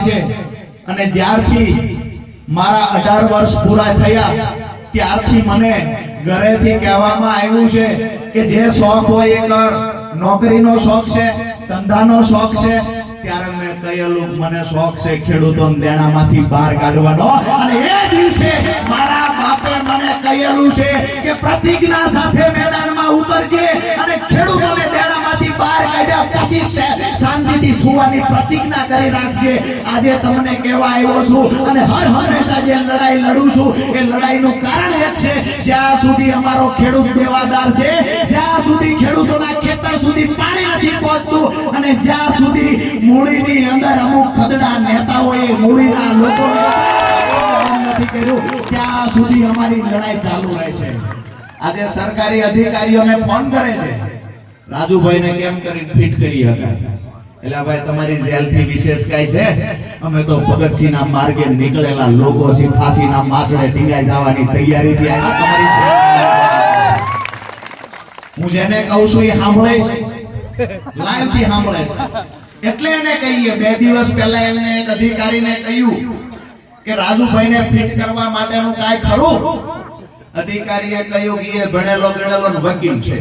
અને જ્યારથી મારા 18 વર્ષ પૂરા થયા ત્યારથી મને ઘરેથી કહેવામાં આવ્યું છે કે જે શોખ હોય એ કર, નોકરીનો શોખ છે, ધંધાનો શોખ છે, ત્યારે મેં કહેલું મને શોખ છે ખેડૂતોને દેણામાંથી બહાર કાઢવાનો, અને એ દિવસે મારા બાપે મને કહેલું છે કે પ્રતિજ્ઞા સાથે મેદાનમાં ઉતરજે અને ખેડૂતોને દેણામાંથી બહાર કાઢ્યા પછી શાંતિથી સુવાની પ્રતિજ્ઞા કરી રાખજે। આજે તમને કહેવા આવ્યો છું અને હર હંમેશા જે લડાઈ લડું છું એ લડાઈનું કારણ એક છે, જ્યાં સુધી અમારો ખેડૂત દેવાદાર છે, જ્યાં સુધી ખેડૂતોના ખેતર સુધી પાણી નથી પહોંચતું અને જ્યાં સુધી મૂડીની અંદર અમુક ખદડા નેતાઓએ મૂડીના લોકોને નથી કર્યું ત્યાં સુધી અમારી લડાઈ ચાલુ રહેશે। આજે સરકારી અધિકારીઓને ફોન કરે છે, રાજુભાઈને કેમ કરી ફિટ કરી હતા, એટલે ભાઈ તમારી જેલથી વિશેષ કઈ છે, અમે તો ભગતસિંહના માર્ગે નીકળેલા લોકો છે, ફાંસીના માથડે ટીંગાઈ જવાની તૈયારીથી આવ્યા તમારી જેલ। હું જેને કહું છું એ સાંભળે છે, લાઈવ થી સાંભળે છે, એટલે એને કહીએ 2 દિવસ પહેલા એને એક અધિકારીને કહ્યું કે રાજુભાઈને ફિટ કરવા માટેનું કાઈ ખરું? અધિકારીએ કહ્યું કે એ ભણેલો ગણેલો વકીલ છે।